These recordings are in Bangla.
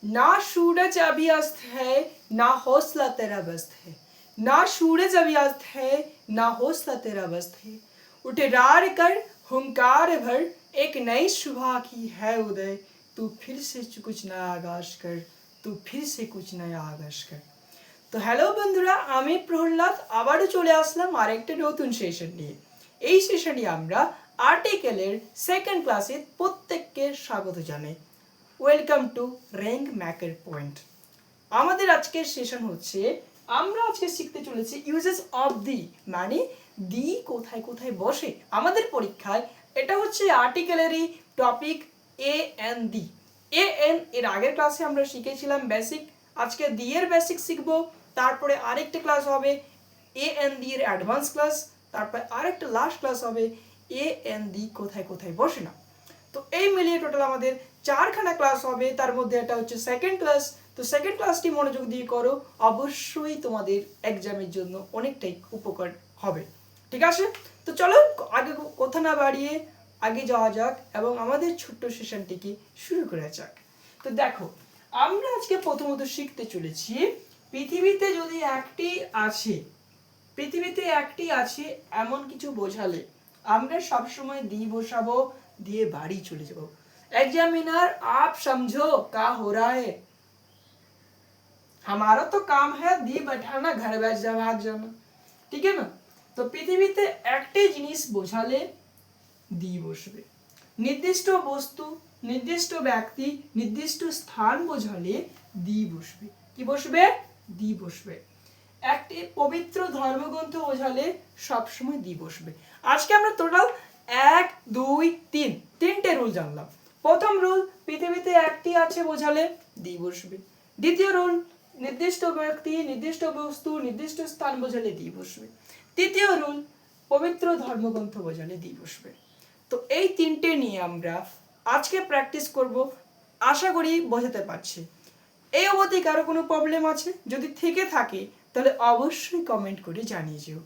ना सूरज अभी अस्त है ना हौसला तेरा बस्त है, ना सूरज अभी अस्त है ना हौसला तेरा बस्त है, उठ रार कर हुंकार भर एक नई सुबह की है उदय, तू फिर से कुछ नया आगाज कर, तू फिर से कुछ नया आगाज कर। তো হ্যালো বন্ধুরা, আমি প্রহ্লাদ আবারও চলে আসলাম আরেকটা নতুন সেশন নিয়ে। এই সেশনে আমরা আর্টিকেলের সেকেন্ড ক্লাসে প্রত্যেককে স্বাগত জানাই। Welcome to rank maker point. আমাদের আজকের সেশন হচ্ছে, আমরা আজকে শিখতে চলেছি ইউজেস অফ দি, মানে দি কোথায় কোথায় বসে আমাদের পরীক্ষায়। এটা হচ্ছে আর্টিকেলেরই topic a an the. A an এর আগের ক্লাসে আমরা শিখেছিলাম বেসিক, আজকে দি এর বেসিক শিখবো, তারপরে আরেকটা ক্লাস হবে এ এন দি এর অ্যাডভান্স ক্লাস, তারপরে আরেকটা লাস্ট ক্লাস হবে এ এন দি কোথায় কোথায় বসে না। তো এই মিলিয়ে টোটাল আমাদের চারখানা ক্লাস হবে, তার মধ্যে এটা হচ্ছে সেকেন্ড ক্লাস। তো সেকেন্ড ক্লাসটি মনোযোগ দিয়ে করো, অবশ্যই তোমাদের এক্সামের জন্য অনেকটাই উপকার হবে। ঠিক আছে, তো চলো আগে কথা না বাড়িয়ে আগে যাওয়া যাক এবং আমাদের ছোট্ট সেশনটিকে শুরু করা যাক। তো দেখো, আমরা আজকে প্রথমত শিখতে চলেছি পৃথিবীতে যদি পৃথিবীতে একটি আছে এমন কিছু বোঝালে আমরা সবসময় দি বসাবো, দিয়ে বাড়ি চলে যাবো। एग्जामिनर आप समझो क्या हो रहा है, हमारा तो काम है दी बैठाना, घर बैठ जा भाग जाना। ठीक है ना। तो পৃথিবীতে একটি জিনিস বোঝালে দি বসবে, নির্দিষ্ট বস্তু, নির্দিষ্ট ব্যক্তি, নির্দিষ্ট স্থান বোঝালে দি বসবে। কি বসবে? দি বসবে। একটি পবিত্র ধর্মগ্রন্থ বোঝালে সবসময় দি বসবে। আজকে আমরা টোটাল 1 2 3 তিনটে রুল জানলাম। প্রথম রুল, পৃথিবীতে একটি আছে বোঝালে দি বসবে। দ্বিতীয় রুল, নির্দিষ্ট ব্যক্তি, নির্দিষ্ট বস্তু, নির্দিষ্ট স্থান বোঝালে দি বসবে। তৃতীয় রুল, পবিত্র ধর্মগ্রন্থ বোঝালে দি বসবে। তো এই তিনটে নিয়ে আমরা আজকে প্র্যাকটিস করব, আশা করি বোঝাতে পারছি। এই অবধি কারো কোনো প্রবলেম আছে? যদি থেকে থাকে তাহলে অবশ্যই কমেন্ট করে জানিয়ে যেও,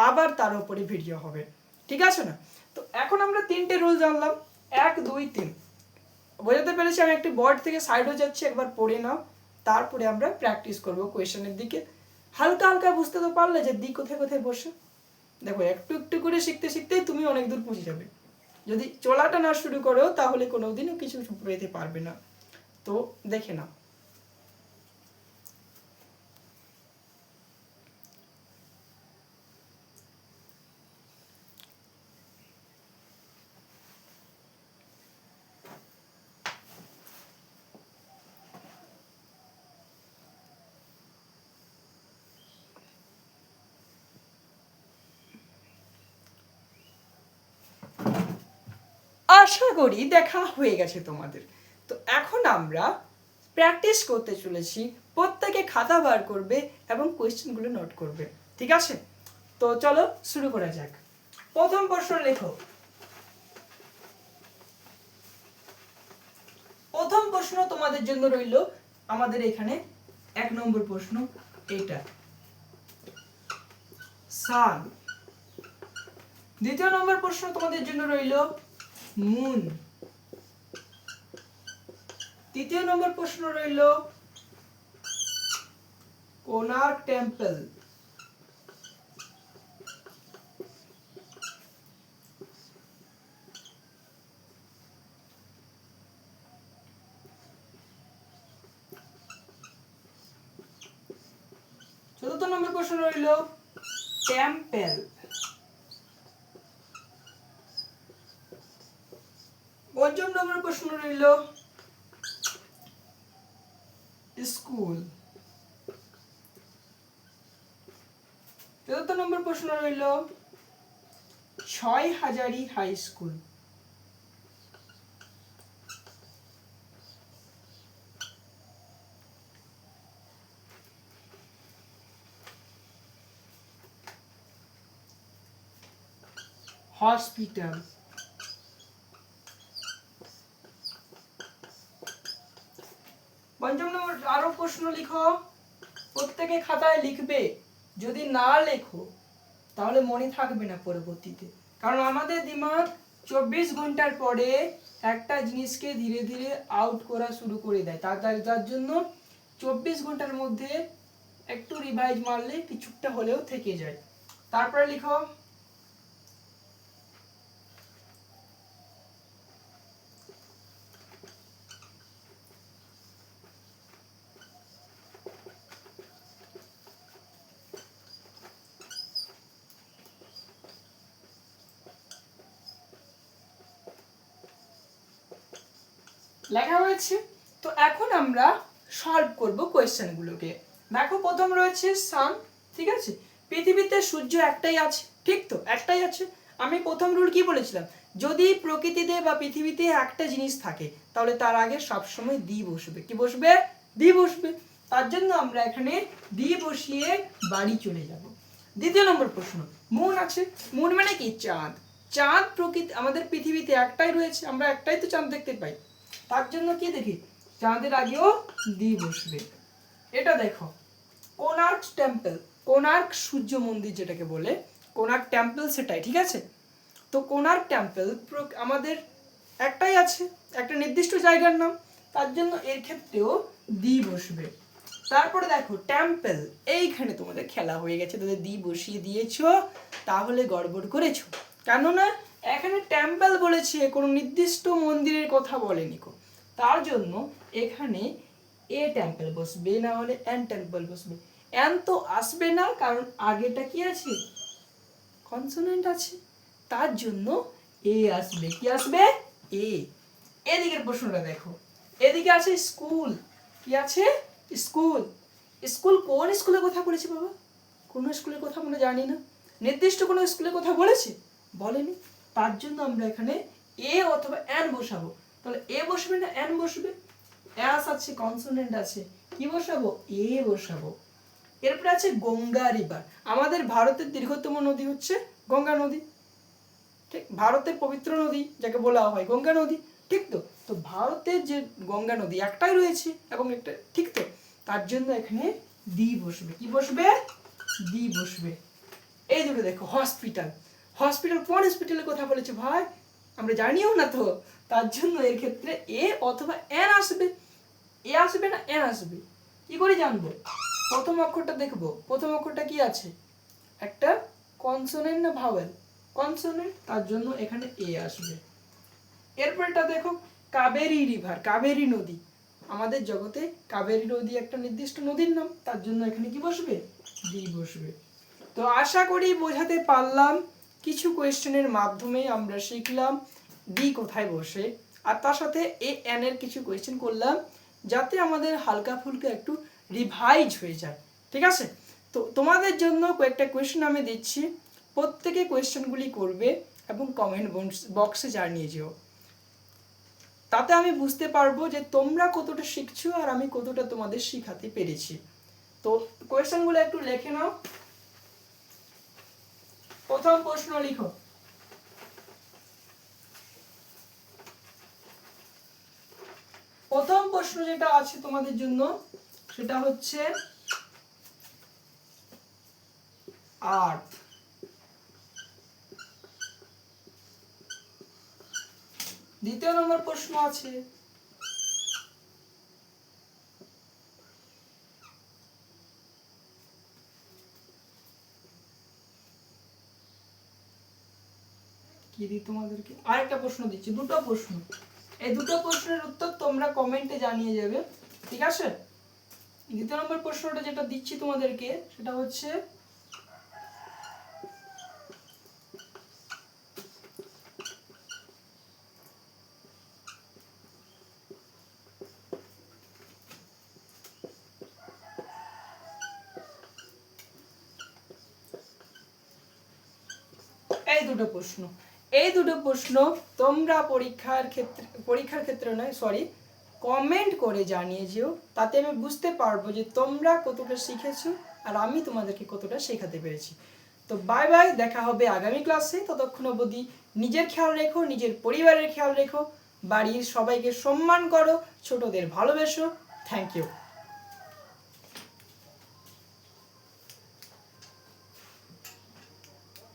আবার তার উপরে ভিডিও হবে। ঠিক আছে না? তো এখন আমরা তিনটে রুল জানলাম, 1 2 3। বোঝাতে পেরেছি? আমি একটি বোর্ড থেকে সাইড হয়ে যাচ্ছি, একবার পড়ে নাও, তারপরে আমরা প্র্যাকটিস করব কোয়েশ্চেনের দিকে। হালকা হালকা বুঝতে তো পারলে যে দি কোথায় কোথায় বসে। দেখো, একটু একটু করে শিখতে শিখতেই তুমি অনেক দূর পৌঁছে যাবে। যদি চলাটা না শুরু করো তাহলে কোনোদিনও কিছু পেতে পারবে না। তো দেখে নাও। আশা করি দেখা হয়ে গেছে তোমাদের। তো এখন আমরা প্র্যাকটিস করতে চলেছি, প্রত্যেকে খাতা বার করবে এবং কোয়েশ্চেনগুলো নোট করবে। ঠিক আছে, তো চলো শুরু করা যাক। প্রথম প্রশ্ন লেখো। প্রথম প্রশ্ন তোমাদের জন্য রইল আমাদের এখানে 1 নম্বর প্রশ্ন, এটা সান। দ্বিতীয় নম্বর প্রশ্ন তোমাদের জন্য রইল মুন। তৃতীয় নম্বর প্রশ্ন রইল কোনার্ক টেম্পল। চতুর্থ নম্বর প্রশ্ন রইল টেম্পল। পঞ্চম নম্বর প্রশ্ন রইল স্কুল। চতুর্থ নম্বর প্রশ্ন রইল 6 হাজারি হাই স্কুল। হসপিটাল। পঞ্চম নম্বর আরো প্রশ্ন লিখো, প্রত্যেকে খাতায় লিখবে। যদি না লেখো তাহলে মনে থাকবে না পরবর্তীতে, কারণ আমাদের দিমাগ 24 ঘন্টার পরে একটা জিনিসকে ধীরে ধীরে আউট করা শুরু করে দেয়। তার জন্য 24 ঘন্টার মধ্যে একটু রিভাইজ মারলে কিছুটা হলেও থেকে যায়। তারপরে লিখো লেখা হয়েছে। তো এখন আমরা সলভ করব কোয়েশ্চেনগুলোকে। দেখো প্রথম রয়েছে সান, ঠিক আছে, পৃথিবীতে সূর্য একটাই আছে, ঠিক তো, একটাই আছে। আমি প্রথম রুল কি বলেছিলাম, যদি প্রকৃতিতে বা পৃথিবীতে একটা জিনিস থাকে তাহলে তার আগে সবসময় দি বসবে। কি বসবে? দি বসবে। তার জন্য আমরা এখানে দি বসিয়ে বাড়ি চলে যাব। দ্বিতীয় নম্বর প্রশ্ন, মুন আছে। মুন মানে কি? চাঁদ। চাঁদ প্রকৃতি আমাদের পৃথিবীতে একটাই রয়েছে, আমরা একটাই তো চাঁদ দেখতে পাই। তার জন্য কি দেখি, চাঁদের আগেও দি বসবে। এটা দেখো কোণার্ক টেম্পল, কোণার্ক সূর্য মন্দির যেটাকে বলে, কোণার্ক টেম্পল সেটাই, ঠিক আছে। তো কোণার্ক টেম্পল আমাদের একটাই আছে, একটা নির্দিষ্ট জায়গার নাম, তার জন্য এর ক্ষেত্রেও দি বসবে। তারপরে দেখো টেম্পল, এইখানে তোমাদের খেলা হয়ে গেছে, তোদের দি বসিয়ে দিয়েছো, তাহলে গড়বড় করেছো। কেননা এখানে টেম্পল বলেছে, কোনো নির্দিষ্ট মন্দিরের কথা বলেনি কো, তার জন্য এখানে এ টেম্পল বসবে, না হলে এন টেম্পল বসবে। এন তো আসবে না, কারণ আগেটা কি আছে? কনসোনেন্ট আছে, তার জন্য এ আসবে। কি আসবে? এ। এদিকের প্রশ্নটা দেখো, এদিকে আছে স্কুল। কি আছে? স্কুল। স্কুল কোন স্কুলের কথা বলেছে বাবা? কোন স্কুলের কথা আমরা জানি না। নির্দিষ্ট কোনো স্কুলের কথা বলেছে? বলেনি। তার জন্য আমরা এখানে এ অথবা এন বসাবো। তাহলে এ বসবে না এন বসবে? এস আছে, কনসোনেন্ট আছে, কি বসাবো? এ বসাবো। এরপরে আছে গঙ্গা রিভার। আমাদের ভারতের দীর্ঘতম নদী হচ্ছে গঙ্গা নদী, ঠিক, ভারতের পবিত্র নদী যাকে বলা হয় গঙ্গা নদী, ঠিক তো। তো ভারতের যে গঙ্গা নদী একটাই রয়েছে এবং একটা, ঠিক তো, তার জন্য এখানে দি বসবে। কি বসবে? দি বসবে। এই দুটো দেখো হসপিটাল। হসপিটাল কোন হসপিটালের কথা বলেছে ভাই? আমরা জানিও না তো, তার জন্য এর ক্ষেত্রে এ অথবা এন আসবে। এ আসবে না এন আসবে, কি করে জানবো? প্রথম অক্ষরটা দেখবো, প্রথম অক্ষরটা কি আছে? একটা কনসোনেন্ট না ভাওয়েল? কনসোনেন্ট, তার জন্য এখানে এ আসবে। এরপরটা দেখো কাবেরী রিভার, কাবেরী নদী। আমাদের জগতে কাবেরী নদী একটা নির্দিষ্ট নদীর নাম, তার জন্য এখানে কি বসবে? ডি বসবে। তো আশা করি বোঝাতে পারলাম, কিছু কোয়েশ্চেনের মাধ্যমে আমরা শিখলাম ডি কোথায় বসে, আর তার সাথে এ এন এর কিছু কোয়েশ্চেন করলাম, যাতে আমাদের হালকা ফুলকা একটু রিভাইজ হয়ে যায়, ঠিক আছে। তো তোমাদের জন্য কয়েকটা কোয়েশ্চেন আমি দিচ্ছি, প্রত্যেকে কোয়েশ্চেনগুলি করবে এবং কমেন্ট বক্সে জানিয়ে যেও, তাতে আমি বুঝতে পারবো যে তোমরা কতটা শিখছো আর আমি কতটা তোমাদের শিখাতে পেরেছি। তো কোয়েশ্চেনগুলো একটু লিখে নাও। প্রথম প্রশ্ন লিখো, প্রথম প্রশ্ন যেটা আছে তোমাদের জন্য সেটা হচ্ছে আর্থ। দ্বিতীয় নম্বর প্রশ্ন আছে কি দিই তোমাদেরকে, আরেকটা প্রশ্ন দিচ্ছি, দুটো প্রশ্ন। এই দুটো প্রশ্নের উত্তর তোমরা কমেন্টে জানিয়ে যাবে, ঠিক আছে। দ্বিতীয় নম্বর প্রশ্নটা যেটা দিচ্ছি তোমাদেরকে সেটা হচ্ছে এই দুটো প্রশ্ন। এই দুটো প্রশ্ন তোমরা পরীক্ষার ক্ষেত্রে নয়, সরি, কমেন্ট করে জানিয়ে যেও, তাতে আমি বুঝতে পারবো যে তোমরা কতটা শিখেছো আর আমি তোমাদেরকে কতটা শেখাতে পেরেছি। তো বাই বাই, দেখা হবে আগামী ক্লাসে। ততক্ষণ অবধি নিজের খেয়াল রেখো, নিজের পরিবারের খেয়াল রেখো, বাড়ির সবাইকে সম্মান করো, ছোটদের ভালোবেসো। Thank you.